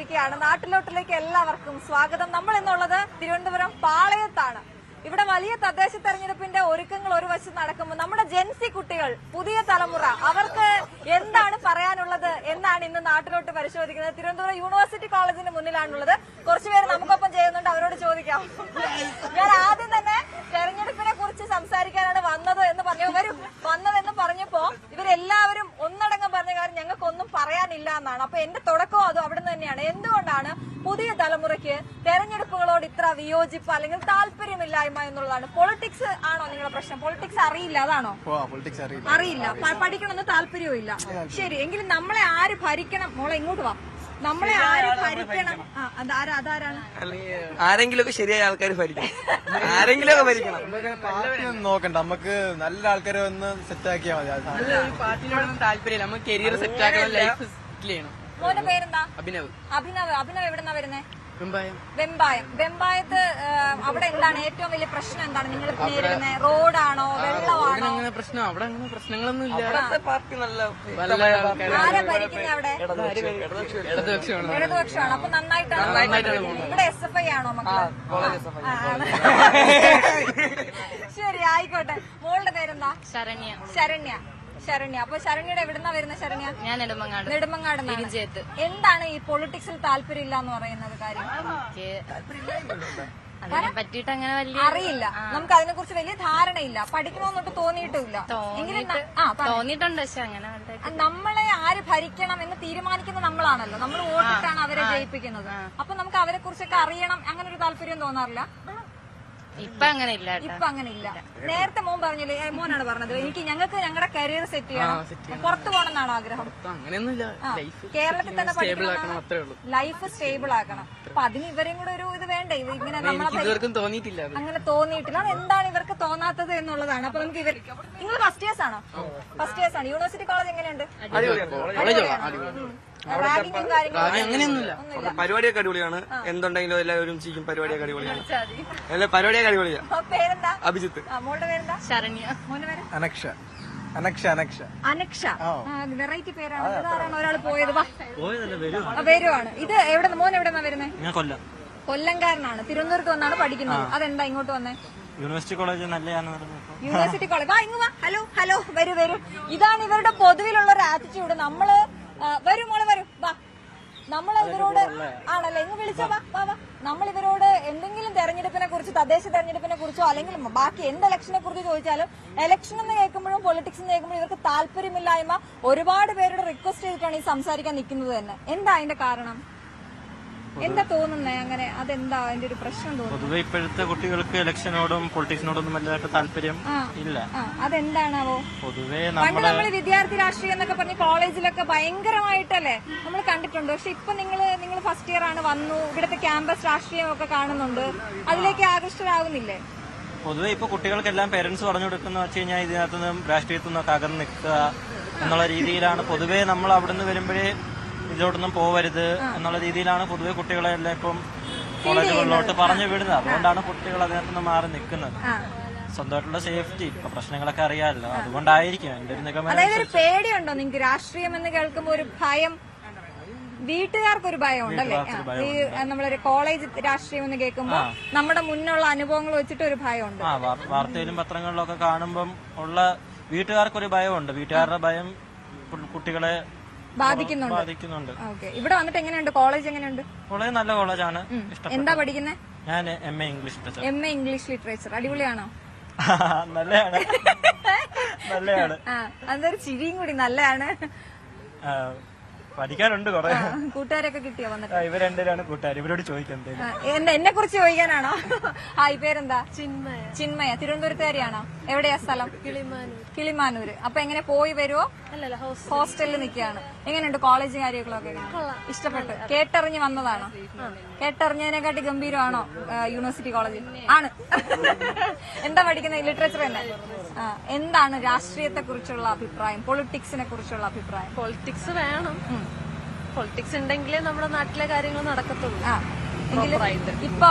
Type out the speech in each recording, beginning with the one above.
എത്തിയിരിക്കുകയാണ്. നാട്ടിലോട്ടിലേക്ക് എല്ലാവർക്കും സ്വാഗതം. നമ്മൾ എന്നുള്ളത് തിരുവനന്തപുരം പാളയത്താണ്. ഇവിടെ വലിയ തദ്ദേശ തെരഞ്ഞെടുപ്പിന്റെ ഒരുക്കങ്ങൾ ഒരു വശം നടക്കുമ്പോൾ നമ്മുടെ ജെൻസി കുട്ടികൾ, പുതിയ തലമുറ, അവർക്ക് എന്താണ് പറയാനുള്ളത് എന്നാണ് ഇന്ന് നാട്ടിലോട്ട് പരിശോധിക്കുന്നത്. തിരുവനന്തപുരം യൂണിവേഴ്സിറ്റി കോളേജിന് മുന്നിലാണുള്ളത്. കുറച്ചുപേര് നമുക്കൊപ്പം ചെയ്യുന്നുണ്ട്, അവരോട് ചോദിക്കാം. ഞാൻ ആദ്യം തന്നെ തെരഞ്ഞെടുപ്പിനെ കുറിച്ച് സംസാരിക്കാനാണ് വന്നതെന്ന് പറഞ്ഞപ്പോ ഇവരെല്ലാവരും ഒന്നടങ്കം പറഞ്ഞ കാര്യം ഞങ്ങൾക്കൊന്നും പറയാനില്ല എന്നാണ്. അപ്പൊ എന്റെ തുടക്കവും അതും അവിടെ നിന്ന് തന്നെയാണ്. എന്തുകൊണ്ടാണ് പുതിയ തലമുറയ്ക്ക് തെരഞ്ഞെടുപ്പുകളോട് ഇത്ര വിയോജിപ്പ് അല്ലെങ്കിൽ താല്പര്യമില്ലായ്മ എന്നുള്ളതാണ്. പൊളിറ്റിക്സ് ആണോ നിങ്ങളുടെ പ്രശ്നം? പൊളിറ്റിക്സ് അറിയില്ല, അതാണോ? അറിയില്ല, പഠിക്കണമെന്ന് താല്പര്യവും ഇല്ല. ശരി, എങ്കിലും നമ്മളെ ആര് ഭരിക്കണം? മോളെ ഇങ്ങോട്ട് വാ. നമ്മളെ ആര് ഭരിക്കണം? അതാരാണ്? ആരെങ്കിലും ശരിയായ ആൾക്കാർ ഭരിക്കണം. ആരെങ്കിലും ഭരിക്കണം. നോക്കണ്ട, നമുക്ക് നല്ല ആൾക്കാരെ ഒന്ന് സെറ്റ് ആക്കിയാൽ മതി. പാർട്ടിനോടൊന്നും താല്പര്യമില്ല. നമുക്ക് കരിയർ സെറ്റ് ആക്കണം, ലൈഫ് സെറ്റിൽ ചെയ്യണം. മോന്റെ പേരെന്താ? അഭിനവ്. അഭിനവ് എവിടെന്നാ വരുന്നേ? വെമ്പായം. വെമ്പായത്ത് അവിടെ എന്താണ് ഏറ്റവും വലിയ പ്രശ്നം? എന്താണ് നിങ്ങൾ നേരിടുന്നത്? റോഡാണോ, വെള്ളമാണോ? അങ്ങനെ പ്രശ്നം അവിടെ അങ്ങനെ പ്രശ്നങ്ങളൊന്നും ഇല്ല. പാർട്ടി നല്ല ആരാ ഭരിക്കുന്നത് അവിടെ? ഇടതുപക്ഷമാണ്. അപ്പൊ നന്നായിട്ടാണ്. ഇവിടെ SFI ആണോ മക്കള്? ശരി, ആയിക്കോട്ടെ. മോളുടെ പേരെന്താ? ശരണ്യ. അപ്പൊ ശരണ്യയുടെ എവിടുന്നാ വരുന്നത്? ശരണ്യ, ഞാൻ നെടുമങ്ങാട്. എന്താണ് ഈ പൊളിറ്റിക്സിൽ താല്പര്യമില്ല എന്ന് പറയുന്നത് കാര്യം? അതിനെ പറ്റിയിട്ട് അങ്ങനെ വലിയ അറിയില്ല, നമുക്ക് അതിനെ കുറിച്ച് വലിയ ധാരണയില്ല, പഠിക്കണമെന്നൊട്ട് തോന്നിയിട്ടുമില്ല. തോന്നിയിട്ടുണ്ട്. പക്ഷെ അങ്ങനെ നമ്മളെ ആര് ഭരിക്കണം എന്ന് തീരുമാനിക്കുന്ന നമ്മളാണല്ലോ, നമ്മൾ വോട്ടിട്ടാണ് അവരെ ജയിപ്പിക്കുന്നത്. അപ്പൊ നമുക്ക് അവരെ കുറിച്ചൊക്കെ അറിയണം, അങ്ങനെ ഒരു താല്പര്യം തോന്നാറില്ല. ഇപ്പൊ അങ്ങനെ ഇല്ല. നേരത്തെ മോൻ പറഞ്ഞില്ലേ, മോനാണ് പറഞ്ഞത്, ഞങ്ങൾക്ക് ഞങ്ങളുടെ കരിയർ സെറ്റ് ചെയ്യണം, പുറത്തു പോകണമെന്നാണ് ആഗ്രഹം. കേരളത്തിൽ തന്നെ പഠിക്കണം, ലൈഫ് സ്റ്റേബിൾ ആക്കണം. അപ്പൊ അതിന് ഇവരെയും കൂടെ ഒരു ഇത് വേണ്ടേ? ഇങ്ങനെ നമ്മളെ തോന്നിയിട്ടില്ല. അങ്ങനെ തോന്നിയിട്ടില്ല. എന്താണ് ഇവർക്ക് തോന്നാത്തത് എന്നുള്ളതാണ്. അപ്പൊ നമുക്ക് നിങ്ങൾ ഫസ്റ്റ് ഇയേഴ്സ് ആണോ? ഫസ്റ്റ് ഇയേഴ്സ് ആണ്. യൂണിവേഴ്സിറ്റി കോളേജ് എങ്ങനെയുണ്ട്? റാങ്കിങ്ങും അങ്ങനെയൊന്നുമില്ല. പരിപാടിയൊക്കെ അടിപൊളിയാണ്. എന്തുണ്ടെങ്കിലും എല്ലാവരും ചെയ്യും. പരിപാടിയൊക്കെ അടിപൊളിയാണ്. പരിപാടിയൊക്കെ അടിപൊളിയാണ്. പേരെന്താ? അഭിജിത്ത്. മോളുടെ പേരെന്താ? ശരണ്യ. മോന്റെ പേര്? അനക്ഷ. വെറൈറ്റി പേരാണ്. ഇതാരാണ് ഒരാൾ പോയത്? വരുവാണ്. ഇത് എവിടെ? മോൻ എവിടെന്നാ വരുന്നത്? ഞാൻ കൊല്ലംകാരനാണ്. തിരുവനന്തപുരത്ത് വന്നാണ് പഠിക്കുന്നത്. അതെന്താ ഇങ്ങോട്ട് വന്നേ? യൂണിവേഴ്സിറ്റി കോളേജ് നല്ലതാണ്. University college. വാ, ഇങ്ങ് വാ. ഹലോ, വരൂ. ഇതാണ് ഇവരുടെ പൊതുവിലുള്ള ഒരു ആറ്റിറ്റ്യൂഡ്. നമ്മള് വരും മോളെ, വരും, വാ. നമ്മൾ ഇവരോട് ആണല്ലേ, ഇങ്ങ് വിളിച്ചോ, വാ. നമ്മൾ ഇവരോട് എന്തെങ്കിലും തെരഞ്ഞെടുപ്പിനെ കുറിച്ച്, തദ്ദേശ തെരഞ്ഞെടുപ്പിനെ കുറിച്ചോ അല്ലെങ്കിൽ ബാക്കി എന്ത് ഇലക്ഷനെ കുറിച്ച് ചോദിച്ചാലും, ഇലക്ഷൻ എന്ന് കേൾക്കുമ്പോഴും പൊളിറ്റിക്സ് എന്ന് കേൾക്കുമ്പോഴും ഇവർക്ക് താല്പര്യമില്ലായ്മ ഒരുപാട് പേരുടെ റിക്വസ്റ്റ് ചെയ്തിട്ടാണ് ഈ സംസാരിക്കാൻ നിൽക്കുന്നത് തന്നെ. എന്താ അതിന്റെ കാരണം? എന്താ തോന്നുന്നേ അങ്ങനെ? അതെന്താ അതിന്റെ ഒരു പ്രശ്നം തോന്നുന്നു? പൊതുവെ ഇപ്പോഴത്തെ കുട്ടികൾക്ക് ഇലക്ഷനോടും പൊളിറ്റിക്സിനോടൊന്നും വലുതായിട്ട് താല്പര്യം ഇല്ല. അതെന്താണാവോ? പൊതുവെ പണ്ട് നമ്മൾ വിദ്യാർത്ഥി രാഷ്ട്രീയം എന്നൊക്കെ പറഞ്ഞ് കോളേജിലൊക്കെ ഭയങ്കരമായിട്ടല്ലേ നമ്മൾ കണ്ടിട്ടുണ്ട്. പക്ഷെ ഇപ്പൊ നിങ്ങൾ ഫസ്റ്റ് ഇയർ ആണ്, വന്നു, ഇവിടുത്തെ ക്യാമ്പസ് രാഷ്ട്രീയം ഒക്കെ കാണുന്നുണ്ട്, അതിലേക്ക് ആകൃഷ്ടരാകുന്നില്ലേ? പൊതുവെ ഇപ്പൊ കുട്ടികൾക്കെല്ലാം പേരന്റ്സ് പറഞ്ഞു കൊടുക്കുന്ന വെച്ച് കഴിഞ്ഞാൽ ഇതിനകത്തുനിന്നും രാഷ്ട്രീയത്തിൽ നിന്നൊക്കെ അകന്ന് നിൽക്കുക എന്നുള്ള രീതിയിലാണ്. പൊതുവെ നമ്മൾ അവിടുന്ന് വരുമ്പോഴേ ഇതിലോട്ടൊന്നും പോവരുത് എന്നുള്ള രീതിയിലാണ് പൊതുവെ കുട്ടികളെ എല്ലാം ഇപ്പം കോളേജുകളിലോട്ട് പറഞ്ഞു വിടുന്നത്. അതുകൊണ്ടാണ് കുട്ടികൾ അതിനകത്തുനിന്ന് മാറി നിൽക്കുന്നത്. സ്വന്തമായിട്ടുള്ള സേഫ്റ്റി, ഇപ്പൊ പ്രശ്നങ്ങളൊക്കെ അറിയാമല്ലോ, അതുകൊണ്ടായിരിക്കും എന്റെ ഒരു നിഗമനം. അതായത് ഒരു പേടിയുണ്ടോ നിങ്ങൾക്ക്? രാഷ്ട്രീയം എന്ന് കേൾക്കുമ്പോൾ ഒരു ഭയം, വീട്ടുകാർക്കൊരു ഭയം ഉണ്ടല്ലേ? ഈ നമ്മളൊരു കോളേജ് രാഷ്ട്രീയം എന്ന് കേൾക്കുമ്പോൾ നമ്മുടെ മുന്നുള്ള അനുഭവങ്ങൾ വെച്ചിട്ട് ഒരു ഭയമുണ്ട്. വാർത്തയിലും പത്രങ്ങളിലും ഒക്കെ കാണുമ്പം ഉള്ള വീട്ടുകാർക്കൊരു ഭയമുണ്ട്. വീട്ടുകാരുടെ ഭയം കുട്ടികളെ ബാധിക്കുന്നുണ്ട്. ഇവിടെ വന്നിട്ട് എങ്ങനെയുണ്ട്? കോളേജ് എങ്ങനെയുണ്ട്? കോളേജ് നല്ല കോളേജാണ്. എന്താ പഠിക്കുന്നത്? ഞാൻ MA ഇംഗ്ലീഷ്. English literature. അടിപൊളിയാണോ? നല്ലതാണ്. അതൊരു ചിരിയും കൂടി നല്ലതാണ്. പഠിക്കാനുണ്ട് കുറെ. കൂട്ടുകാരൊക്കെ കിട്ടിയോ വന്നിട്ട്? ഇവർ രണ്ടുപേരാണ് കൂട്ടുകാർ. ഇവരോട് ചോദിക്കാം. എന്നെ കുറിച്ച് ചോദിക്കാനാണോ? ഈ പേരെന്താ? ചിന്മയ. തിരുവനന്തപുരത്തുകാരിയാണോ? എവിടെയാ സ്ഥലം? കിളിമാനൂര്. അപ്പൊ എങ്ങനെ പോയി വരുവോ? ഹോസ്റ്റലിൽ നിൽക്കുകയാണ്. എങ്ങനെയുണ്ട് കോളേജ് കാര്യങ്ങളൊക്കെ? ഇഷ്ടപ്പെട്ടു? കേട്ടറിഞ്ഞ് വന്നതാണോ? കേട്ടറിഞ്ഞതിനെക്കാട്ടി ഗംഭീരമാണോ യൂണിവേഴ്സിറ്റി കോളേജ്? ആണ്. എന്താ പഠിക്കുന്നത്? ലിറ്ററേച്ചർ തന്നെ. എന്താണ് രാഷ്ട്രീയത്തെ കുറിച്ചുള്ള അഭിപ്രായം? പൊളിറ്റിക്സിനെ കുറിച്ചുള്ള അഭിപ്രായം? പൊളിറ്റിക്സ് വേണം. പൊളിറ്റിക്സ് ഉണ്ടെങ്കിലേ നമ്മുടെ നാട്ടിലെ കാര്യങ്ങൾ നടക്കത്തുള്ളൂ. ഇപ്പൊ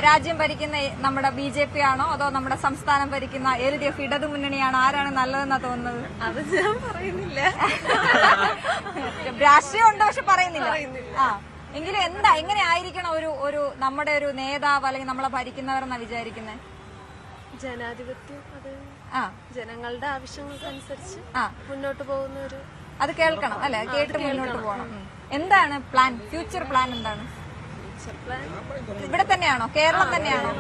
രാജ്യം ഭരിക്കുന്ന നമ്മുടെ BJP ആണോ അതോ നമ്മുടെ സംസ്ഥാനം ഭരിക്കുന്ന LDF ഇടതു മുന്നണിയാണോ? ആരാണ് നല്ലതെന്നാ തോന്നുന്നത്? അത് ഞാൻ പറയുന്നില്ല. രാഷ്ട്രീയം ഉണ്ടോ പക്ഷെ പറയുന്നില്ല. എങ്കിലും എങ്ങനെ ആയിരിക്കണം ഒരു നമ്മുടെ ഒരു നേതാവ് അല്ലെങ്കിൽ നമ്മളെ ഭരിക്കുന്നവരെന്നാ വിചാരിക്കുന്നത്? ജനാധിപത്യം, അത് ആ ജനങ്ങളുടെ ആവശ്യങ്ങൾക്കനുസരിച്ച് ആ മുന്നോട്ട് പോകുന്ന ഒരു അത് കേൾക്കണം അല്ലെ, കേട്ട് മുന്നോട്ട് പോകണം. എന്താണ് പ്ലാൻ, ഫ്യൂച്ചർ പ്ലാൻ എന്താണ്? ഇവിടെ തന്നെയാണോ, കേരളം തന്നെയാണോ?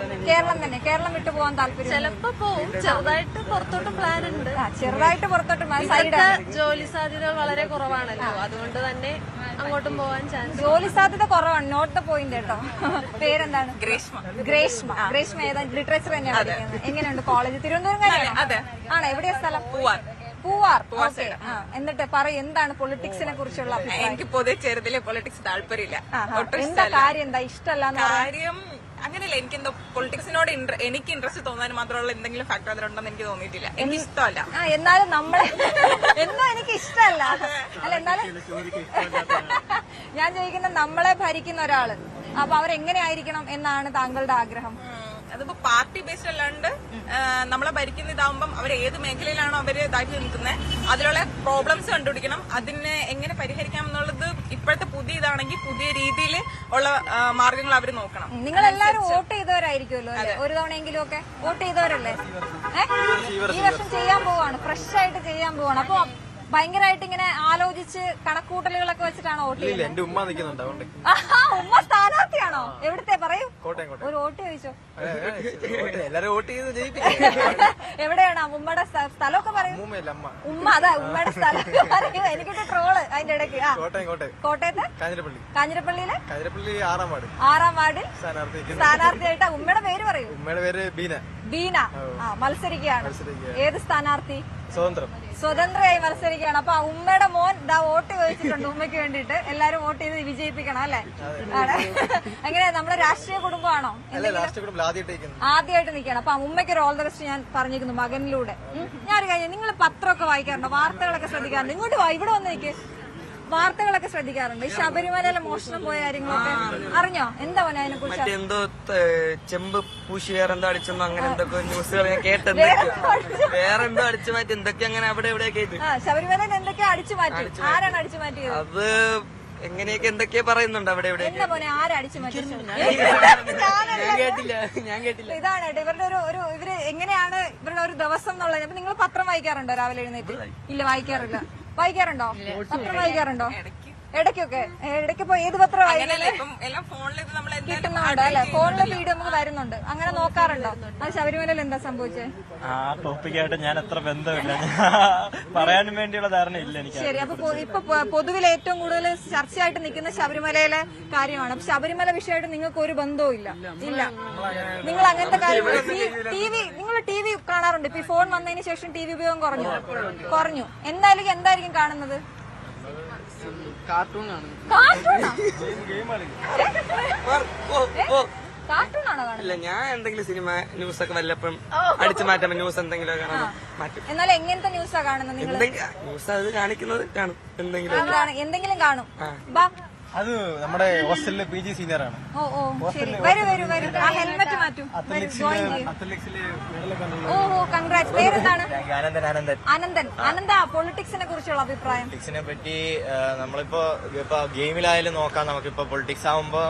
കേരളം വിട്ടു പോകാൻ താല്പര്യം? ചിലപ്പോ പോവും, ചെറുതായിട്ട് പുറത്തോട്ട് പ്ലാൻ ഉണ്ട്. ചെറുതായിട്ട് പുറത്തോട്ട് ഇവിടുത്തെ ജോലി സാധ്യതകൾ വളരെ കുറവാണല്ലോ, അതുകൊണ്ട് തന്നെ അങ്ങോട്ടും പോകാൻ ചാൻസ്. ജോലി സാധ്യത കുറവാണ്, നോട്ട് ദ പോയിന്റ് കേട്ടോ. പേരെന്താണ്? ഗ്രേഷ്മ ഏതാ? ലിറ്ററേച്ചർ തന്നെയാണ് പഠിക്കുന്നത്. എങ്ങനെയുണ്ട് കോളേജ്? തിരുവനന്തപുരം കാര്യമാണോ? ആണോ? എവിടെയാ സ്ഥലം? പൂവാർ. ഓക്കെ. എന്നിട്ട് പറയും, എന്താണ് പൊളിറ്റിക്സിനെ കുറിച്ചുള്ള അഭിപ്രായം? എനിക്ക് പൊതുവെ ചെറുതിലെ പൊളിറ്റിക്സ് താല്പര്യമില്ല. എന്താ കാര്യം, എന്താ ഇഷ്ടമല്ല? കാര്യം അങ്ങനെയല്ല, എനിക്കെന്തോ പൊളിറ്റിക്സിനോട് എനിക്ക് ഇൻട്രസ്റ്റ് തോന്നാൻ മാത്രമുള്ള എന്തെങ്കിലും ഫാക്ടർ അതിലുണ്ടെന്ന് എനിക്ക് തോന്നിയിട്ടില്ല. എനിക്ക് ഇഷ്ടമല്ല. എന്നാലും നമ്മളെ എന്തോ എനിക്ക് ഇഷ്ടമല്ല അല്ല, എന്നാലും ഞാൻ ചോദിക്കുന്നത്, നമ്മളെ ഭരിക്കുന്ന ഒരാള്, അപ്പൊ അവരെങ്ങനെയായിരിക്കണം എന്നാണ് താങ്കളുടെ ആഗ്രഹം? അതിപ്പോ പാർട്ടി ബേസ്ഡ് അല്ലാണ്ട് നമ്മളെ ഭരിക്കുന്ന ഇതാവുമ്പം അവർ ഏത് മേഖലയിലാണോ അവര് ഇതായിട്ട് നിൽക്കുന്നത് അതിലുള്ള പ്രോബ്ലംസ് കണ്ടുപിടിക്കണം, അതിനെ എങ്ങനെ പരിഹരിക്കാം എന്നുള്ളത് ഇപ്പോഴത്തെ പുതിയ ഇതാണെങ്കിൽ പുതിയ രീതിയിൽ ഉള്ള മാർഗങ്ങൾ അവർ നോക്കണം. നിങ്ങൾ എല്ലാവരും വോട്ട് ചെയ്തവരായിരിക്കുമല്ലോ അല്ലെ? ഒരു തവണയെങ്കിലും ഒക്കെ വോട്ട് ചെയ്തവരല്ലേ? ഈ വർഷം ചെയ്യാൻ പോവാണ്, ഫ്രഷ് ആയിട്ട് ചെയ്യാൻ പോവാണ്. അപ്പൊ ഭയങ്കരമായിട്ട് ഇങ്ങനെ ആലോചിച്ച് കണക്കൂട്ടലുകളൊക്കെ വെച്ചിട്ടാണോ വോട്ട് ചെയ്യുന്നത്? എന്റെ ഉമ്മ നിൽക്കുന്നുണ്ട്, അതുകൊണ്ട്. ഉമ്മ സ്ഥാനാർത്ഥിയാണോ? എവിടുത്തെ പറയൂ? കോട്ടയം. ഒരു വോട്ട് ചോദിച്ചോ? എല്ലാരും വോട്ട് ചെയ്ത് ജയിപ്പിക്കും. എവിടെയാണ് ഉമ്മയുടെ സ്ഥലമൊക്കെ പറയൂ? ഉമ്മ, അതാ ഉമ്മയുടെ സ്ഥലം പറയൂ. എനിക്കൊരു ട്രോള് അതിന്റെ ഇടയ്ക്ക്. കോട്ടയത്ത് കാഞ്ഞിരപ്പള്ളിയിലെ 6ാം വാർഡിൽ സ്ഥാനാർത്ഥിയായിട്ട് ഉമ്മയുടെ പേര് പറയൂ. ഉമ്മയുടെ പേര് ബീന. മത്സരിക്കുകയാണ്. ഏത് സ്ഥാനാർത്ഥി? സ്വതന്ത്രയായി മത്സരിക്കുകയാണ്. അപ്പൊ ഉമ്മയുടെ മോൻ വോട്ട് ചോദിച്ചിട്ടുണ്ട് ഉമ്മയ്ക്ക് വേണ്ടിയിട്ട്. എല്ലാരും വോട്ട് ചെയ്ത് വിജയിപ്പിക്കണം അല്ലെ? അങ്ങനെ നമ്മുടെ രാഷ്ട്രീയ കുടുംബമാണോ? ആദ്യമായിട്ട് നിൽക്കണം. അപ്പൊ ഉമ്മയ്ക്ക് ഒരു ഓൾ ദ ബെസ്റ്റ് ഞാൻ പറഞ്ഞിരിക്കുന്നു മകനിലൂടെ. ഞാൻ കഴിഞ്ഞ നിങ്ങൾ പത്രമൊക്കെ വായിക്കാറുണ്ടോ? വാർത്തകളൊക്കെ ശ്രദ്ധിക്കാറുണ്ട്? ഇങ്ങോട്ട് വാ, ഇവിടെ വന്ന് നിൽക്ക്. വാർത്തകളൊക്കെ ശ്രദ്ധിക്കാറുണ്ട്? ഈ ശബരിമലയിലെ മോഷണം പോയ കാര്യങ്ങളൊക്കെ അറിഞ്ഞോ? എന്താ പോലെ അതിനെ കുറിച്ച്? മറ്റെന്തോ ചെമ്പ് പൂശി വേറെന്തോ അടിച്ചെന്നോ അങ്ങനെ എന്തൊക്കെ ന്യൂസുകൾ ഞാൻ കേട്ടെന്തോ വേറെന്തോ അടിച്ചു മാറ്റി എന്തൊക്കെ അങ്ങനെ അവിടെ എവിടെയൊക്കെ ഇത്. ശബരിമലയിൽ എന്തൊക്കെയാ അടിച്ചു മാറ്റി? ആരാണ് അടിച്ചു മാറ്റിയത്? അത് എങ്ങനെയൊക്കെ എന്തൊക്കെയോ പറയുന്നുണ്ട് അവിടെ എവിടെ. എന്താ പോലെ ആരാ അടിച്ചു മാറ്റി? ഞാൻ കേട്ടില്ല. ഇതാണ് ഇവരുടെ ഇവര് എങ്ങനെയാണ് ഇവരുടെ ഒരു ദിവസം എന്നുള്ളത്. അപ്പൊ നിങ്ങൾ പത്രം വായിക്കാറുണ്ടോ രാവിലെ എഴുന്നേറ്റ്? ഇല്ല, വായിക്കാറില്ല. വായിക്കാറുണ്ടോ? പത്രം വായിക്കാറുണ്ടോ? ഇടയ്ക്കൊക്കെ. ഇടയ്ക്കിപ്പോ ഏത് പത്രം വായിക്കുന്നത്? കിട്ടുന്നുണ്ടോ അല്ലെ? ഫോണിലെ വീഡിയോ നമുക്ക് വരുന്നുണ്ട്, അങ്ങനെ നോക്കാറുണ്ടോ? അത് ശബരിമലയിൽ എന്താ സംഭവിച്ചത്? ആ ടോപ്പിക്കായിട്ട് ഞാൻ എത്ര ബന്ധമില്ല, പറയാനും വേണ്ടിയുള്ള ധാരണ ഇല്ല എനിക്ക്. ശരി. അപ്പൊ ഇപ്പൊ പൊതുവിൽ ഏറ്റവും കൂടുതൽ ചർച്ചയായിട്ട് നിൽക്കുന്ന ശബരിമലയിലെ കാര്യമാണ്. അപ്പൊ ശബരിമല വിഷയമായിട്ട് നിങ്ങൾക്ക് ഒരു ബന്ധവും ഇല്ല? നിങ്ങൾ അങ്ങനത്തെ കാര്യങ്ങൾ നിങ്ങൾ ടി വി കാണാറുണ്ട്? ഇപ്പൊ ഈ ഫോൺ വന്നതിന് ശേഷം ടി വി ഉപയോഗം കുറഞ്ഞു. എന്തായിരിക്കും കാണുന്നത്? കാർട്ടൂണാണോ കാണുന്നത്? ഇല്ല, ഞാൻ എന്തെങ്കിലും സിനിമ ന്യൂസ് ഒക്കെ വല്ലപ്പോഴും അടിച്ചു മാറ്റാൻ ന്യൂസ് എന്തെങ്കിലും മാറ്റും. എന്നാലും എങ്ങനത്തെ ന്യൂസാ കാണുന്നത് നിങ്ങൾ? ന്യൂസ് അത് കാണിക്കുന്നത് കാണും, എന്തെങ്കിലും കാണും. അത് നമ്മുടെ ഹോസ്റ്റലിലെ PG സീനിയറാണ്. ശരി. വരൂ. ആ ഹെൽമെറ്റ് മാറ്റൂ. കൺഗ്രാറ്റ്സ്. പേരെന്താണ്? അനന്ത. പൊളിറ്റിക്സിനെ കുറിച്ചുള്ള അഭിപ്രായം? പൊളിറ്റിക്സിനെ പറ്റി നമ്മളിപ്പോ ഗെയിമിലായാലും നോക്കാം. നമുക്കിപ്പോ പൊളിറ്റിക്സ് ആവുമ്പോ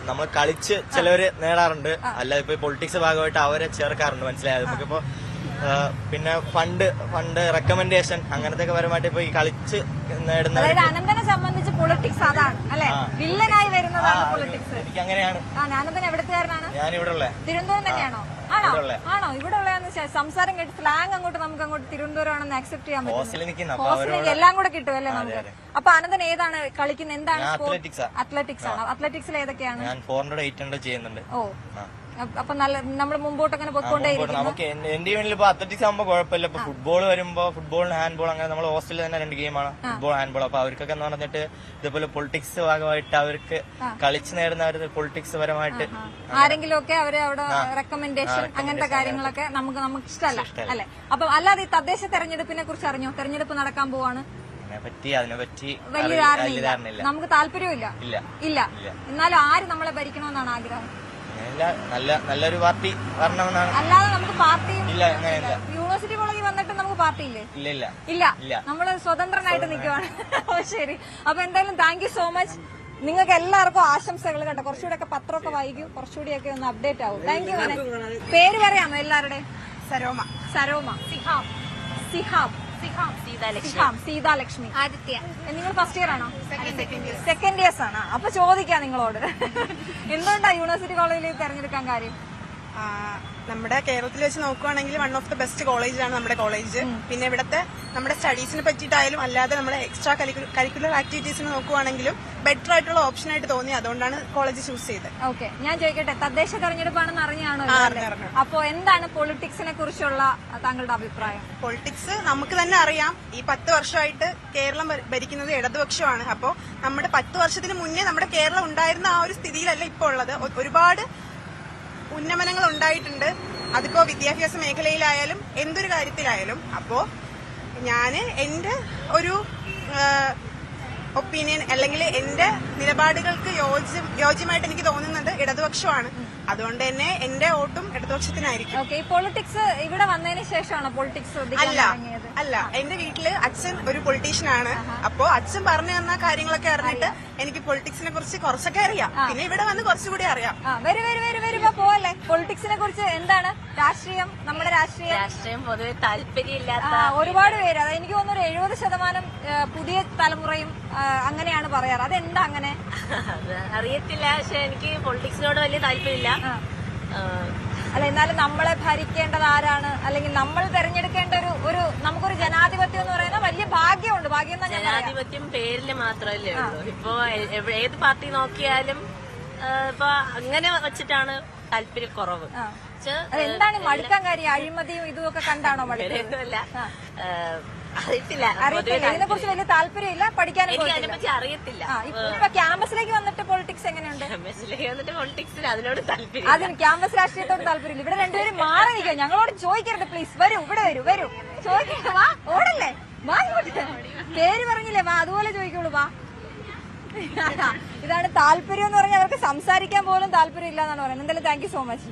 നമ്മൾ കളിച്ച് ചിലവര് നേടാറുണ്ട്, അല്ലാതെ ഇപ്പൊ പൊളിറ്റിക്സ് ഭാഗമായിട്ട് അവരെ ചേർക്കാറുണ്ട്. മനസ്സിലായത് നമുക്കിപ്പോ പിന്നെ ഫണ്ട് റെക്കമെൻഡേഷൻ അങ്ങനത്തെ പരമായിട്ട് ഇപ്പൊ ഈ കളിച്ച് നേടുന്ന. അനന്തനെ സംബന്ധിച്ച് പൊളിറ്റിക്സ് അതാണ് അല്ലെ, വില്ലനായി വരുന്നതാണ് പൊളിറ്റിക്സ്. എനിക്ക് അങ്ങനെയാണ്. അനന്തൻ എവിടത്തുകാരനാണ്? ഞാനിവിടെ ഉള്ള തിരുവനന്തപുരം തന്നെയാണോ? ആണോ? ഇവിടെ ഉള്ളതെന്ന് സംസാരം കേട്ട് സ്ലാങ് നമുക്ക് അങ്ങോട്ട് തിരുവനന്തപുരം ആണെന്ന് അക്സെപ്റ്റ് ചെയ്യാൻ പറ്റും. എല്ലാം കൂടെ കിട്ടും അല്ലേ നമുക്ക്? അപ്പൊ അനന്തൻ ഏതാണ് കളിക്കുന്നത്? എന്താണ്? അത്ലറ്റിക്സ് ആണ്. അത്ലറ്റിക്സിൽ ഏതൊക്കെയാണ്? ഞാൻ 400, 800 ചെയ്യുന്നുണ്ട്. അപ്പൊ നല്ല നമ്മൾ മുമ്പോട്ട് അങ്ങനെ പോയിക്കൊണ്ടേയിരിക്കും. നമുക്ക് എന്റെ വേണ്ടി ഇപ്പൊ അത്ലറ്റിക്സ് ആകുമ്പോ കുഴപ്പമില്ല. ഇപ്പൊ ഫുട്ബോൾ വരുമ്പോ ഫുട്ബോളിന് ഹാൻഡ്ബോൾ അങ്ങനെ നമ്മൾ ഹോസ്റ്റലിൽ തന്നെ 2 ഗെയിമാണ്, ഫുട്ബോൾ ഹാൻഡ്ബോൾ. അപ്പൊ അവർക്കൊക്കെ എന്ന് പറഞ്ഞിട്ട് ഇതുപോലെ പൊളിറ്റിക്സ് ഭാഗമായിട്ട് അവർക്ക് കളിച്ച് നേടുന്നവർ പൊളിറ്റിക്സ് പരമായിട്ട് ആരെങ്കിലും ഒക്കെ അവര് അവിടെ റെക്കമെൻഡേഷൻ അങ്ങനത്തെ കാര്യങ്ങളൊക്കെ നമുക്ക് ഇഷ്ടമല്ല അല്ലെ? അപ്പൊ അല്ലാതെ ഈ തദ്ദേശ തെരഞ്ഞെടുപ്പിനെ കുറിച്ച് അറിഞ്ഞോ? തെരഞ്ഞെടുപ്പ് നടക്കാൻ പോവാണ്. അതിനെപ്പറ്റി വലിയ ധാരണയില്ല, നമുക്ക് താല്പര്യമില്ല. ഇല്ല. എന്നാലും ആര് നമ്മളെ ഭരിക്കണമെന്നാണ് ആഗ്രഹം? നല്ലൊരു പാർട്ടി വരണമെന്നാണ്. അല്ലാതെ നമുക്ക് പാർട്ടി ഇല്ല, അങ്ങനെയല്ല. യൂണിവേഴ്സിറ്റി കോളേജിൽ വന്നിട്ട് നമുക്ക് പാർട്ടി ഇല്ലേ? ഇല്ല. നമ്മള് സ്വതന്ത്രനായിട്ട് നിൽക്കുവാണ്. ശരി. അപ്പൊ എന്തായാലും താങ്ക് യു സോ മച്ച്. നിങ്ങൾക്ക് എല്ലാവർക്കും ആശംസകൾ കേട്ടോ. കുറച്ചുകൂടെ ഒക്കെ പത്രമൊക്കെ വായിക്കും, കുറച്ചുകൂടിയൊക്കെ ഒന്ന് അപ്ഡേറ്റ് ആവും. Thank you. പേര് പറയാമോ എല്ലാവരുടെ? സരോമ, സരോമ, സിഹാം, സിഹാം, സിഹാം, സീതാലക്ഷ്മി, ആദിത്യ. നിങ്ങൾ ഫസ്റ്റ് ഇയർ ആണോ? സെക്കൻഡ് ഇയേഴ്സ് ആണ്. അപ്പൊ ചോദിക്കാം നിങ്ങളോട്, എന്തുകൊണ്ടാ യൂണിവേഴ്സിറ്റി കോളേജിൽ തെരഞ്ഞെടുക്കാൻ കാര്യം? നമ്മുടെ കേരളത്തിൽ വെച്ച് നോക്കുവാണെങ്കിൽ വൺ ഓഫ് ദ ബെസ്റ്റ് കോളേജാണ് നമ്മുടെ കോളേജ്. പിന്നെ ഇവിടുത്തെ നമ്മുടെ സ്റ്റഡീസിനെ പറ്റിയിട്ടായാലും അല്ലാതെ നമ്മുടെ എക്സ്ട്രാ കരിക്കുലർ ആക്ടിവിറ്റീസിന് നോക്കുവാണെങ്കിലും ബെറ്റർ ആയിട്ടുള്ള ഓപ്ഷൻ ആയിട്ട് തോന്നി. അതുകൊണ്ടാണ് കോളേജ് ചൂസ് ചെയ്തത്. ഓക്കെ, ഞാൻ ചോദിക്കട്ടെ, തദ്ദേശ തെരഞ്ഞെടുപ്പാണെന്ന് അറിഞ്ഞാണോ? അപ്പോ എന്താണ് പൊളിറ്റിക്സിനെ കുറിച്ചുള്ള താങ്കളുടെ അഭിപ്രായം? പൊളിറ്റിക്സ് നമുക്ക് തന്നെ അറിയാം. ഈ 10 വർഷമായിട്ട് കേരളം ഭരിക്കുന്നത് ഇടതുപക്ഷമാണ്. അപ്പോൾ നമ്മുടെ 10 വർഷത്തിന് മുന്നേ നമ്മുടെ കേരളം ഉണ്ടായിരുന്ന ആ ഒരു സ്ഥിതിയിലല്ല ഇപ്പോൾ ഉള്ളത്. ഒരുപാട് ഉന്നമനങ്ങൾ ഉണ്ടായിട്ടുണ്ട്. അതിപ്പോ വിദ്യാഭ്യാസ മേഖലയിലായാലും എന്തൊരു കാര്യത്തിലായാലും. അപ്പോ ഞാന് എന്റെ ഒരു ഒപ്പീനിയൻ അല്ലെങ്കിൽ എന്റെ നിലപാടുകൾക്ക് യോജ്യമായിട്ട് എനിക്ക് തോന്നുന്നത് ഇടതുപക്ഷമാണ്. അതുകൊണ്ട് തന്നെ എന്റെ വോട്ടും ഇടതുപക്ഷത്തിനായിരിക്കും. ഓക്കെ, ഈ പൊളിറ്റിക്സ് ഇവിടെ വന്നതിന് ശേഷമാണ് പൊളിറ്റിക്സ് അല്ല, എന്റെ വീട്ടില് അച്ഛൻ ഒരു പൊളിറ്റീഷ്യനാണ്. അപ്പോ അച്ഛൻ പറഞ്ഞു തന്ന കാര്യങ്ങളൊക്കെ അറിഞ്ഞിട്ട് എനിക്ക് പൊളിറ്റിക്സിനെ കുറിച്ച് കുറച്ചൊക്കെ അറിയാം. പിന്നെ ഇവിടെ വന്ന് കുറച്ചുകൂടി അറിയാം. പോലെ പൊളിറ്റിക്സിനെ കുറിച്ച് എന്താണ് രാഷ്ട്രീയം? നമ്മുടെ രാഷ്ട്രീയം പൊതുവെ താല്പര്യമില്ലാത്ത ഒരുപാട് പേര്, അത് എനിക്ക് തോന്നുന്നു 70% പുതിയ തലമുറയും അങ്ങനെയാണ് പറയാറ്. അതെന്താ അങ്ങനെ? അറിയത്തില്ല, പക്ഷെ എനിക്ക് പൊളിറ്റിക്സിനോട് വലിയ താല്പര്യമില്ല. അല്ല, എന്നാലും നമ്മളെ ഭരിക്കേണ്ടത് ആരാണ്, അല്ലെങ്കിൽ നമ്മൾ തെരഞ്ഞെടുക്കേണ്ട ഒരു നമുക്കൊരു ജനാധിപത്യം എന്ന് പറയുന്ന വലിയ ഭാഗ്യമുണ്ട്. ഭാഗ്യം തന്നെ, ജനാധിപത്യം പേരില് മാത്രമല്ലേ ഉള്ളൂ. ഇപ്പൊ ഏത് പാർട്ടി നോക്കിയാലും ഇപ്പൊ അങ്ങനെ വെച്ചിട്ടാണ് താല്പര്യക്കുറവ്. എന്താണ് മടുക്കാൻ കാര്യം? അഴിമതിയും ഇതുമൊക്കെ കണ്ടാണോ മടുക്കുന്നത്? അറിയത്തില്ല, ഇതിനെ കുറിച്ച് വലിയ താല്പര്യമില്ല, പഠിക്കാനും അറിയത്തില്ല. ഇപ്പൊ ക്യാമ്പസിലേക്ക് വന്നിട്ട് പൊളിറ്റിക്സ് എങ്ങനെയുണ്ട്? പൊളിറ്റിക്സിന് അതിനോട് താല്പര്യം, അതിന് ക്യാമ്പസ് രാഷ്ട്രീയത്തോട് താല്പര്യമില്ല. ഇവിടെ രണ്ടുപേരും മാറി നിൽക്കുക. ഞങ്ങളോട് ചോദിക്കരുത് പ്ലീസ്. വരൂ, ഇവിടെ വരൂ ചോദിക്കരുത്. വാ, ഓടല്ലേ, വാ ഇങ്ങോട്ട്. പേര് പറഞ്ഞില്ലേ, വാ, അതുപോലെ ചോദിക്കുള്ളൂ, വാ. ഇതാണ് താല്പര്യം എന്ന് പറഞ്ഞാൽ അവർക്ക് സംസാരിക്കാൻ പോലും താല്പര്യം ഇല്ല എന്നാണ് പറയുന്നത്. എന്തായാലും താങ്ക് യു സോ മച്ച്.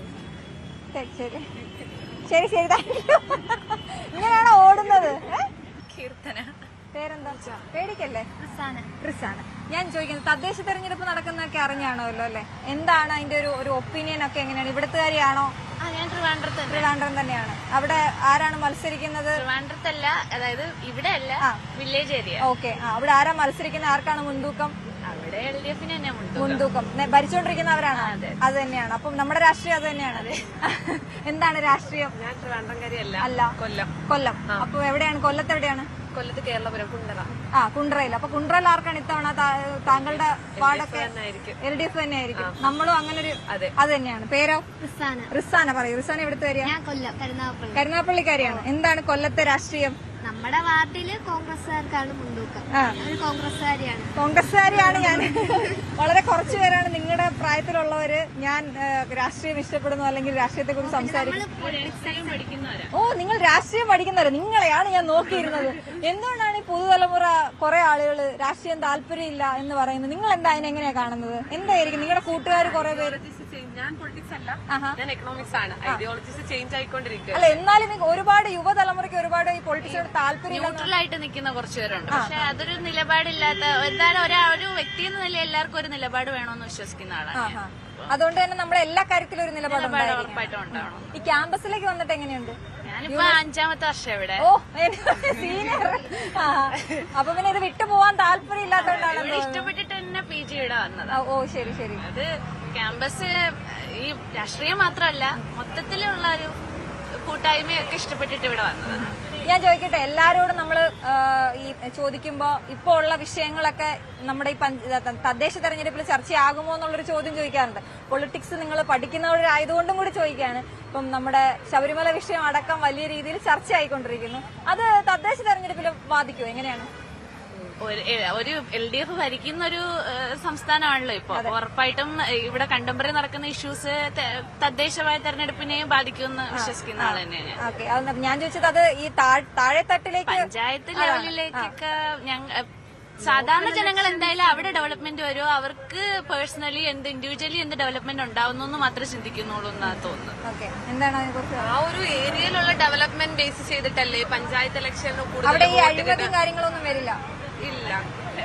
ശരി ശരി ശരി, താങ്ക് യു. ഇങ്ങനെയാണോ ഓടുന്നത്? കീർത്തന. പേരെന്താ? പേടിക്കല്ലേ? റിസാന. ഞാൻ ചോദിക്കുന്നത്, തദ്ദേശ തെരഞ്ഞെടുപ്പ് നടക്കുന്നതൊക്കെ അറിഞ്ഞാണോല്ലോ അല്ലെ? എന്താണ് അതിന്റെ ഒരു ഒപ്പീനിയൻ ഒക്കെ എങ്ങനെയാണ്? ഇവിടുത്തുകാരിയാണോ? ഞാൻ ട്രിവാൻഡ്രം തന്നെയാണ്. അവിടെ ആരാണ് മത്സരിക്കുന്നത്? ട്രിവാൻഡ്രത്തല്ല, അതായത് ഇവിടെ അല്ല, വില്ലേജ് ഏരിയ. ഓക്കെ, അവിടെ ആരാ മത്സരിക്കുന്നത്? ആർക്കാണ് മുൻതൂക്കം? അവിടെ LDF-ന് തന്നെ മുൻതൂക്കം. ഭരിച്ചുകൊണ്ടിരിക്കുന്നവരാണ്. അത് തന്നെയാണ്. അപ്പം നമ്മുടെ രാഷ്ട്രീയം അത് തന്നെയാണ്. എന്താണ് രാഷ്ട്രീയം? ഞാൻ ട്രിവാൻഡ്രംകാരിയല്ല, അല്ല, കൊല്ലം. അപ്പൊ എവിടെയാണ്? കൊല്ലത്ത് എവിടെയാണ്? കൊല്ലത്ത് കേരളപുരം, കുണ്ടറ. കുണ്ടറയിൽ. അപ്പൊ കുണ്ടറയിൽ ആർക്കാണ് ഇത്തവണ? താങ്കളുടെ വാർഡൊക്കെ LDF തന്നെ ആയിരിക്കും. നമ്മളും അങ്ങനെ ഒരു അത് തന്നെയാണ്. പേരോ? റിസാന. പറയൂ, റിസാന എവിടുത്തെ വരിക? കരുനാഗപ്പള്ളിക്കാരിയാണ്. എന്താണ് കൊല്ലത്തെ രാഷ്ട്രീയം? നമ്മുടെ വാർഡില് കോൺഗ്രസ്സുകാർക്കാണ് മുൻതൂക്കം. കോൺഗ്രസ്സുകാരിയാണ് ഞാൻ. വളരെ കുറച്ചു പേരാണ് നിങ്ങളുടെ പ്രായത്തിലുള്ളവര് ഞാൻ രാഷ്ട്രീയം ഇഷ്ടപ്പെടുന്നു അല്ലെങ്കിൽ രാഷ്ട്രീയത്തെ കുറിച്ച് സംസാരിക്കും. ഓ, നിങ്ങൾ രാഷ്ട്രീയം പഠിക്കുന്നവര്. നിങ്ങളെയാണ് ഞാൻ നോക്കിയിരുന്നത്. എന്തുകൊണ്ടാണ് ഈ പുതുതലമുറ കുറെ ആളുകൾ രാഷ്ട്രീയം താല്പര്യമില്ല എന്ന് പറയുന്നത്? നിങ്ങൾ എന്താ അതിനെങ്ങനെയാ കാണുന്നത്? എന്തായിരിക്കും നിങ്ങളുടെ കൂട്ടുകാർ കുറെ പേര്? ഞാൻ പൊളിറ്റിക്സ് അല്ല, ഞാൻ എക്കണോമിക്സ് ആണ്. ഐഡിയോളജീസ് ചേഞ്ച് ആയിക്കൊണ്ടിരിക്കുക. അല്ല, എന്നാലും ഒരുപാട് യുവതലമുറയ്ക്ക് ഒരുപാട് ഈ പൊളിറ്റിക്സിനോട് താല്പര്യം ന്യൂട്രലായിട്ട് നിൽക്കുന്ന കുറച്ച് പേരുണ്ട്. പക്ഷെ അതൊരു നിലപാടില്ലാത്ത, എന്താണ് ഒരു വ്യക്തി എന്ന നിലയിൽ എല്ലാവർക്കും ഒരു നിലപാട് വേണമെന്ന് വിശ്വസിക്കുന്ന ആളാണ്. അതുകൊണ്ട് തന്നെ നമ്മുടെ എല്ലാ കാര്യത്തിലും ഒരു നിലപാട് ഉറപ്പായിട്ടും ഉണ്ടാവണം. ഈ ക്യാമ്പസിലേക്ക് വന്നിട്ട് എങ്ങനെയുണ്ട്? ഞാനിപ്പോ 5ാമത്തെ വർഷം ഇവിടെ. ഓ, സീനിയർ. അപ്പൊ പിന്നെ ഇത് വിട്ടുപോവാൻ താല്പര്യം ഇല്ലാത്തതുകൊണ്ടാണ് ഇഷ്ടപ്പെട്ടിട്ട് തന്നെ PG ഇവിടെ വന്നത്. ഓ, ശരി ശരി. അത് ക്യാമ്പസ് ഈ രാഷ്ട്രീയം മാത്രമല്ല, മൊത്തത്തിലുള്ള ഒരു കൂട്ടായ്മയൊക്കെ ഇഷ്ടപ്പെട്ടിട്ട് ഇവിടെ വന്നത്. ഞാൻ ചോദിക്കട്ടെ, എല്ലാരോടും നമ്മള് ഈ ചോദിക്കുമ്പോ ഇപ്പൊ ഉള്ള വിഷയങ്ങളൊക്കെ നമ്മുടെ ഈ തദ്ദേശ തെരഞ്ഞെടുപ്പിൽ ചർച്ചയാകുമോ എന്നുള്ളൊരു ചോദ്യം ചോദിക്കാറുണ്ട്. പൊളിറ്റിക്സ് നിങ്ങൾ പഠിക്കുന്നവരായതുകൊണ്ടും കൂടി ചോദിക്കുകയാണ്. ഇപ്പം നമ്മുടെ ശബരിമല വിഷയം അടക്കം വലിയ രീതിയിൽ ചർച്ചയായിക്കൊണ്ടിരിക്കുന്നു. അത് തദ്ദേശ തെരഞ്ഞെടുപ്പിൽ ബാധിക്കുമോ? എങ്ങനെയാണ്? ഒരു LDF ഭരിക്കുന്ന ഒരു സംസ്ഥാനമാണല്ലോ ഇപ്പൊ. ഉറപ്പായിട്ടും ഇവിടെ കണ്ടംപററി നടക്കുന്ന ഇഷ്യൂസ് തദ്ദേശമായ തെരഞ്ഞെടുപ്പിനെയും ബാധിക്കുമെന്ന് വിശ്വസിക്കുന്ന ആൾ തന്നെയാണ് ഞാൻ ചോദിച്ചത്. അത് ഈ താഴെത്തട്ടിലേക്ക്, പഞ്ചായത്ത് ലെവലിലേക്കൊക്കെ സാധാരണ ജനങ്ങൾ എന്തായാലും അവിടെ ഡെവലപ്മെന്റ് വരുമോ, അവർക്ക് പേഴ്സണലി ഇൻഡിവിജ്വലി എന്ത് ഡെവലപ്മെന്റ് ഉണ്ടാവുന്നു മാത്രമേ ചിന്തിക്കുന്നുള്ളൂ എന്നാണ് തോന്നുന്നത്. എന്താണ് അതിനെക്കുറിച്ച്? ആ ഒരു ഏരിയയിലുള്ള ഡെവലപ്മെന്റ് ബേസ് ചെയ്തിട്ടല്ലേ പഞ്ചായത്ത് ഇലക്ഷനിൽ അവിടെ ഈ അഴിമതിയും കാര്യങ്ങളൊന്നും വരില്ല. ഇല്ല,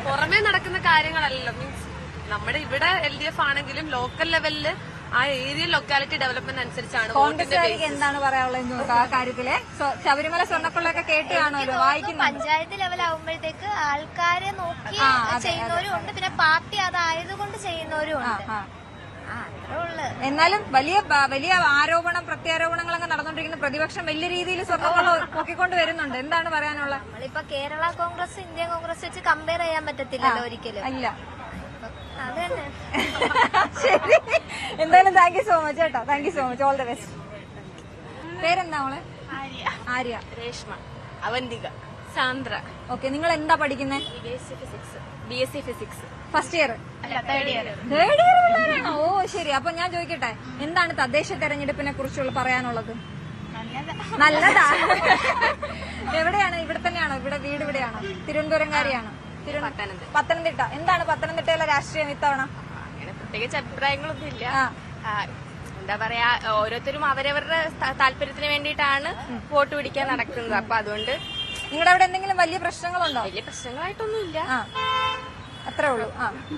പുറമേ നടക്കുന്ന കാര്യങ്ങളല്ലല്ലോ. മീൻസ് നമ്മുടെ ഇവിടെ LDF ആണെങ്കിലും ലോക്കൽ ലെവലില് ആ ഏരിയ ലൊക്കാലിറ്റി ഡെവലപ്മെന്റ് അനുസരിച്ചാണ് കോൺഗ്രസ്സുകാർക്ക് എന്താണ് പറയാനുള്ളത് നോക്കാം ആ കാര്യത്തില്? ശബരിമല സ്വർണ്ണക്കൊള്ളയൊക്കെ കേട്ട് കാണുമല്ലോ, വായിക്കുന്നു. പഞ്ചായത്ത് ലെവൽ ആവുമ്പോഴത്തേക്ക് ആൾക്കാരെ നോക്കി ചെയ്യുന്നവരും ഉണ്ട്, പിന്നെ പാർട്ടി അതായതുകൊണ്ട് ചെയ്യുന്നവരും ഉണ്ട്. അത്രേ ഉള്ളു. എന്നാലും വലിയ ആരോപണം പ്രത്യാരോപണങ്ങളൊക്കെ നടന്നുകൊണ്ടിരിക്കുന്ന പ്രതിപക്ഷം വലിയ രീതിയിൽ സ്വർണ്ണക്കൊള്ള പൊക്കിക്കൊണ്ട് വരുന്നുണ്ട്. എന്താണ് പറയാനുള്ളത്? നമ്മളിപ്പോ കേരള കോൺഗ്രസ് ഇന്ത്യൻ കോൺഗ്രസ് വെച്ച് കമ്പയർ ചെയ്യാൻ പറ്റത്തില്ലല്ലോ ഒരിക്കലും. ഇല്ല. അത് തന്നെ. ശരി, എന്തായാലും താങ്ക് യു സോ മച്ച് കേട്ടോ. Thank you so much. All the best. പേരെന്താ മോളെ? ആര്യ. രേഷ്മ, അവന്തിക, സാന്ദ്ര. ഓക്കെ, നിങ്ങൾ എന്താ പഠിക്കുന്നത്? BSc physics. First year? Third year. Third year. Oh ശരി. അപ്പൊ ഞാൻ ചോദിക്കട്ടെ, എന്താണ് തദ്ദേശ തെരഞ്ഞെടുപ്പിനെ കുറിച്ചുള്ള പറയാനുള്ളത്? നല്ലതാ. എവിടെയാണ്? ഇവിടെ തന്നെയാണോ? ഇവിടെ വീട് ഇവിടെയാണോ? തിരുവനന്തപുരംകാരിയാണോ? പത്തനംതിട്ട. എന്താണ് പത്തനംതിട്ടയിലെ രാഷ്ട്രീയം ഇത്തവണ? അങ്ങനെ പ്രത്യേകിച്ച് അഭിപ്രായങ്ങളൊന്നും ഇല്ല. എന്താ പറയാ, ഓരോരുത്തരും അവരവരുടെ താല്പര്യത്തിന് വേണ്ടിയിട്ടാണ് വോട്ട് പിടിക്കാൻ നടക്കുന്നത്. അപ്പൊ അതുകൊണ്ട് നിങ്ങളുടെ അവിടെ എന്തെങ്കിലും വലിയ പ്രശ്നങ്ങളുണ്ടോ? വലിയ പ്രശ്നങ്ങളായിട്ടൊന്നും ഇല്ല. അത്രേ ഉള്ളൂ.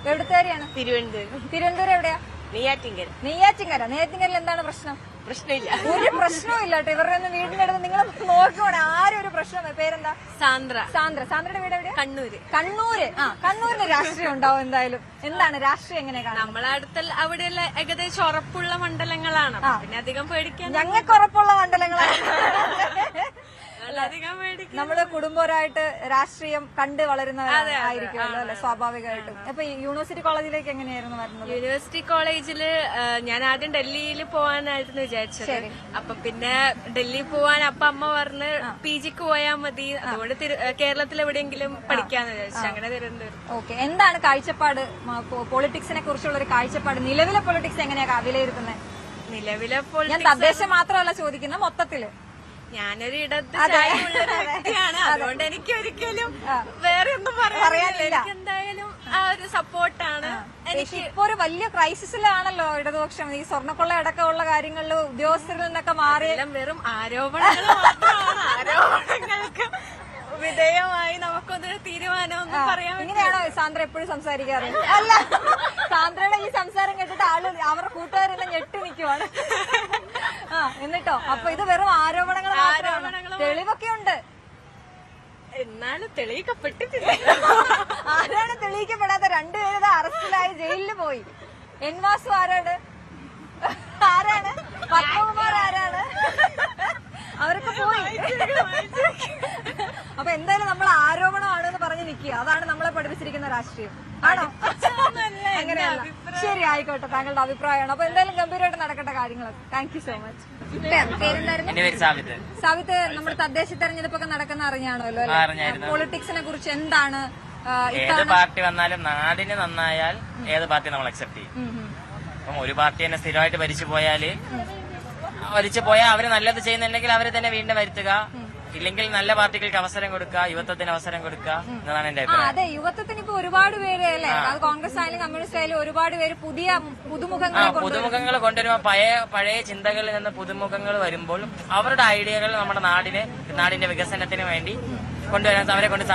എവിടുത്തുകാരിയാണ്? തിരുവനന്തപുരം. തിരുവനന്തപുരം എവിടെയാ? നെയ്യാറ്റിൻകര. നെയ്യാറ്റിൻകരയിൽ എന്താണ് പ്രശ്നം? പ്രശ്നമില്ല, ഒരു പ്രശ്നവും ഇല്ല കേട്ടോ. ഇവരുടെ ഒന്നും വീടിന്റെ അടുത്ത് നിങ്ങൾ നോക്കുവാണ്, ആരും ഒരു പ്രശ്നം. പേരെന്താ? സാന്ദ്ര. സാന്ദ്രയുടെ വീട് എവിടെയാ? കണ്ണൂര്. കണ്ണൂരിന് രാഷ്ട്രീയം ഉണ്ടാവും എന്തായാലും. എന്താണ് രാഷ്ട്രീയം എങ്ങനെ കാണാം? നമ്മളെ അടുത്ത അവിടെയുള്ള ഏകദേശം ഉറപ്പുള്ള മണ്ഡലങ്ങളാണ്. പിന്നെ അധികം പേടിക്കാൻ ഞങ്ങൾക്ക് ഉറപ്പുള്ള മണ്ഡലങ്ങളാണ്. അധികം പേടിക്കാൻ നമ്മള് കുടുംബപരമായിട്ട് രാഷ്ട്രീയം കണ്ട് വളരുന്നവരായിരിക്കുമല്ലോ അല്ലെ, സ്വാഭാവികമായിട്ടും. അപ്പൊ യൂണിവേഴ്സിറ്റി കോളേജിലേക്ക് എങ്ങനെയായിരുന്നു വരുന്നത്? യൂണിവേഴ്സിറ്റി കോളേജില് ഞാൻ ആദ്യം ഡൽഹിയിൽ പോവാനായിരുന്നു വിചാരിച്ചത്. അപ്പൊ പിന്നെ ഡൽഹി പോവാൻ അമ്മ പറഞ്ഞ് PGക്ക് പോയാൽ മതി, അതുകൊണ്ട് കേരളത്തിൽ എവിടെയെങ്കിലും പഠിക്കാന്ന് വിചാരിച്ചു. അങ്ങനെ തിരുവനന്തപുരം. ഓക്കെ, എന്താണ് കാഴ്ചപ്പാട്? പൊളിറ്റിക്സിനെ കുറിച്ചുള്ള ഒരു കാഴ്ചപ്പാട്, നിലവിലെ പൊളിറ്റിക്സ് എങ്ങനെയാ വിലയിരുത്തുന്നത്? നിലവിലെ ഞാൻ തദ്ദേശം മാത്രമല്ല ചോദിക്കുന്നത്, മൊത്തത്തില്. ഞാനൊരു ഇടതുള്ളൊരു വ്യക്തിയാണ്, അതുകൊണ്ട് എനിക്ക് ഒരിക്കലും വേറെ ഒന്നും പറയാനില്ല. എനിക്ക് എന്തായാലും ആ ഒരു സപ്പോർട്ടാണ്. എനിക്ക് ഇപ്പൊ ഒരു വലിയ ക്രൈസിസിലാണല്ലോ ഇടതുപക്ഷം. ഈ സ്വർണ്ണക്കൊള്ള അടക്കമുള്ള കാര്യങ്ങളിൽ ഉദ്യോഗസ്ഥരിൽ നിന്നൊക്കെ മാറി വെറും ആരോപണങ്ങൾ മാത്രമാണ്. ആരോപണങ്ങൾക്ക് വിധേയമായി നമുക്കൊന്നൊരു തീരുമാനമൊന്നും പറയാൻ. ഇങ്ങനെയാണോ സാന്ദ്ര എപ്പോഴും സംസാരിക്കാറ്? അല്ല, സാന്ദ്രയുടെ ഈ സംസാരം കേട്ടിട്ട് അവരുടെ കൂട്ടുകാരെല്ലാം ഞെട്ടി നിൽക്കുവാണ്. എന്നിട്ടോ? അപ്പൊ ഇത് വെറും ആരോപണങ്ങൾ മാത്രമാണ്, തെളിവൊക്കെ ഉണ്ട്. എന്നാലും തെളിയിക്കപ്പെട്ടിട്ടില്ല. ആരാണ് തെളിയിക്കപ്പെടാത്ത? രണ്ടുപേരും അറസ്റ്റിലായി ജയിലിൽ പോയി. എൻവാസു ആരാണ്? പത്മകുമാർ ആരാണ്? അവരൊക്കെ പോയി. അപ്പൊ എന്തായാലും നമ്മൾ ആരോപണമാണെന്ന് പറഞ്ഞ് നിൽക്കുക. അതാണ് നമ്മളെ പഠിപ്പിച്ചിരിക്കുന്ന രാഷ്ട്രീയം. ആണോ? അങ്ങനെയല്ല. ശരി, ആയിക്കോട്ടെ, താങ്കളുടെ അഭിപ്രായമാണ്. അപ്പൊ എന്തായാലും ഗംഭീരമായിട്ട് നടക്കട്ടെ കാര്യങ്ങളൊക്കെ. Thank you so much. പേരെന്തായിരുന്നു? സാവിത്ത്, നമ്മുടെ തദ്ദേശ തെരഞ്ഞെടുപ്പൊക്കെ നടക്കുന്ന അറിഞ്ഞാണല്ലോ അല്ലെ? പൊളിറ്റിക്സിനെ കുറിച്ച് എന്താണ്? ഏത് പാർട്ടി വന്നാലും നാടിന് നന്നായാൽ ഏത് പാർട്ടി നമ്മൾ അക്സെപ്റ്റ് ചെയ്യും. അപ്പം ഒരു പാർട്ടി തന്നെ സ്ഥിരമായിട്ട് ഭരിച്ചു പോയാൽ അവര് നല്ലത് ചെയ്യുന്നുണ്ടെങ്കിൽ അവരെ തന്നെ വീണ്ടും വരുത്തുക, ഇല്ലെങ്കിൽ നല്ല പാർട്ടികൾക്ക് അവസരം കൊടുക്കുക, യുവത്വത്തിന് അവസരം കൊടുക്കുക എന്നതാണ് എന്റെ അഭിപ്രായം. അതെ, യുവത്വത്തിന് ഇപ്പൊ ഒരുപാട് പേര് അല്ലെ, അത് കോൺഗ്രസ് ആയാലും കമ്മ്യൂണിസ്റ്റ് ആയാലും ഒരുപാട് പേര് പുതുമുഖങ്ങൾ കൊണ്ടുവരുമ്പോൾ പഴയ ചിന്തകളിൽ നിന്ന് പുതുമുഖങ്ങൾ വരുമ്പോൾ അവരുടെ ഐഡിയകൾ നമ്മുടെ നാടിന്റെ വികസനത്തിന് വേണ്ടി കൊണ്ടുവരാൻ അവരെ കൊണ്ട്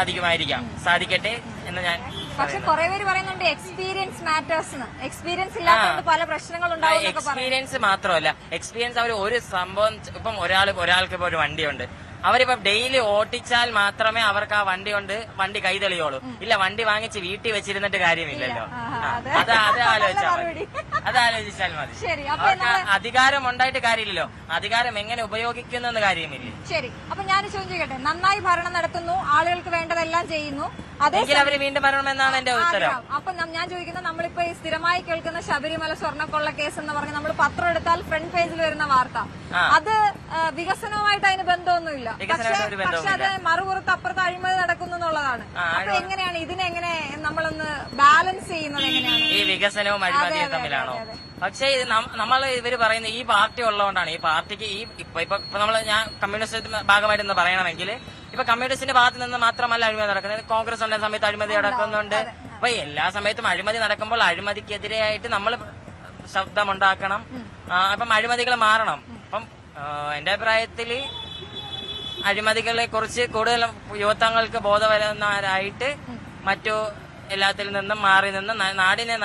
സാധിക്കട്ടെ എന്ന് ഞാൻ. പക്ഷെ കുറെ പേര് പറയുന്നുണ്ട് എക്സ്പീരിയൻസ് മാറ്റേഴ്സ്. എക്സ്പീരിയൻസ് ഇല്ലാത്തതുകൊണ്ട് പല പ്രശ്നങ്ങളുണ്ടാവും. എക്സ്പീരിയൻസ് മാത്രമല്ല, എക്സ്പീരിയൻസ് അവർ ഒരു സംഭവം ഇപ്പം ഒരാൾക്ക് ഇപ്പൊ ഒരു വണ്ടിയുണ്ട്, അവരിപ്പോ ഡെയിലി ഓട്ടിച്ചാൽ മാത്രമേ അവർക്ക് ആ വണ്ടി കൈ തെളിയുള്ളൂ. ഇല്ല, വണ്ടി വാങ്ങിച്ച് വീട്ടിൽ വെച്ചിരുന്നിട്ട് കാര്യമില്ലല്ലോ. അത് ആലോചിച്ചാൽ മതി. അധികാരം ഉണ്ടായിട്ട് കാര്യമില്ലല്ലോ, അധികാരം എങ്ങനെ ഉപയോഗിക്കുന്നു കാര്യമില്ല. ശരി, അപ്പൊ ഞാൻ ചോദിക്കട്ടെ, നന്നായി ഭരണം നടത്തുന്നു, ആളുകൾക്ക് വേണ്ടതെല്ലാം ചെയ്യുന്നു, എങ്കിൽ അവര് വീണ്ടും വരണമെന്നാണ് എന്റെ ഉത്തരം. അപ്പൊ ഞാൻ ചോദിക്കുന്നത്, നമ്മളിപ്പോ ഈ സ്ഥിരമായി കേൾക്കുന്ന ശബരിമല സ്വർണ്ണക്കൊള്ള കേസ് എന്ന് പറഞ്ഞ് നമ്മൾ പത്രം എടുത്താൽ ഫ്രണ്ട് പേജിൽ വരുന്ന വാർത്ത, അത് വികസനവുമായിട്ട് അതിന് ബന്ധമൊന്നുമില്ല. പക്ഷെ അത് മറുപുറത്ത് അപ്പുറത്ത് അഴിമതി നടക്കുന്നു എന്നുള്ളതാണ്. അപ്പൊ എങ്ങനെയാണ് ഇതിനെങ്ങനെ നമ്മളൊന്ന് ബാലൻസ് ചെയ്യുന്നത്? എങ്ങനെയാണ് ഈ വികസനവും അഴിമതിയും തമ്മിലാണോ? പക്ഷേ ഇവര് പറയുന്ന ഈ പാർട്ടി ഉള്ളതുകൊണ്ടാണ്. ഈ പാർട്ടിക്ക് ഇപ്പൊ ഞാൻ കമ്മ്യൂണിസ്റ്റ് ഭാഗമായിട്ടെന്ന് പറയണമെങ്കിൽ, ഇപ്പൊ കമ്മ്യൂണിസ്റ്റിന്റെ ഭാഗത്ത് നിന്ന് മാത്രമല്ല അഴിമതി നടക്കുന്നത്, കോൺഗ്രസ് ഉള്ള സമയത്ത് അഴിമതി നടക്കുന്നുണ്ട്. അപ്പൊ എല്ലാ സമയത്തും അഴിമതി നടക്കുമ്പോൾ അഴിമതിക്കെതിരെയായിട്ട് നമ്മൾ ശബ്ദമുണ്ടാക്കണം. അപ്പം അഴിമതികൾ മാറണം. അപ്പം എന്റെ അഭിപ്രായത്തിൽ അഴിമതികളെ കുറിച്ച് കൂടുതൽ യുവത്വങ്ങൾക്ക് ബോധവരുന്നവരായിട്ട് മറ്റു എല്ലാത്തിൽ നിന്നും മാറി നിന്ന് നാടിന്റെ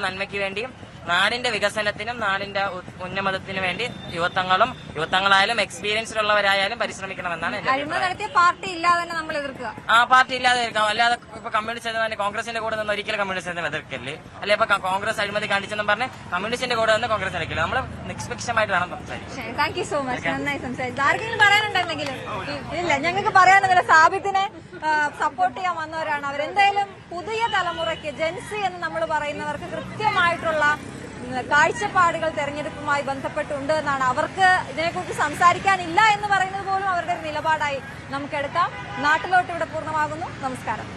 നന്മയ്ക്ക് വേണ്ടിയും നാടിന്റെ വികസനത്തിനും നാടിന്റെ ഉന്നമനത്തിനും വേണ്ടി യുവത്വങ്ങളായാലും എക്സ്പീരിയൻസിലുള്ളവരായാലും പരിശ്രമിക്കണമെന്നാണ് എന്റെ അഴിമതി നടത്തിയ പാർട്ടി ഇല്ലാതെ തന്നെ നമ്മൾ എതിർക്കുക. ആ പാർട്ടി ഇല്ലാതെ ഇരിക്കാം. അല്ലാതെ ഇപ്പൊ കമ്മ്യൂണിസ്റ്റ് തന്നെ കോൺഗ്രസിന്റെ കൂടെ നിന്ന് ഒരിക്കലും കമ്മ്യൂണിസ്റ്റ് എതിർക്കല്ലേ. അല്ലെ ഇപ്പൊ കോൺഗ്രസ് അഴിമതി കാണിച്ചെന്നും പറഞ്ഞ് കമ്മ്യൂണിസ്റ്റിന്റെ കൂടെ നിന്ന് കോൺഗ്രസ് എതിർക്കില്ല. നമ്മൾ നിഷ്പക്ഷമായിട്ട് വേണം സംസാരിക്കാൻ. Thank you so much. നന്നായി സംസാരിച്ചു. ആർക്കെങ്കിലും പറയാനുണ്ടെങ്കിലും ഇല്ല, ഞങ്ങൾക്ക് പറയാനൊന്നുമില്ല. സാബിത്തിനെ സപ്പോർട്ട് ചെയ്യാൻ വന്നവരാണ് അവരെന്തായാലും. പുതിയ തലമുറയ്ക്ക് ജെൻസി എന്ന് നമ്മൾ പറയുന്നവർക്ക് കൃത്യമായിട്ടുള്ള കാഴ്ചപ്പാടുകൾ തെരഞ്ഞെടുപ്പുമായി ബന്ധപ്പെട്ടുണ്ട് എന്നാണ്. അവർക്ക് ഇതിനെക്കുറിച്ച് സംസാരിക്കാനില്ല എന്ന് പറയുന്നത് പോലും അവരുടെ ഒരു നിലപാടായി നമുക്കെടുക്കാം. നാട്ടിലോട്ട് ഇവിടെ പൂർണ്ണമാകുന്നു. നമസ്കാരം.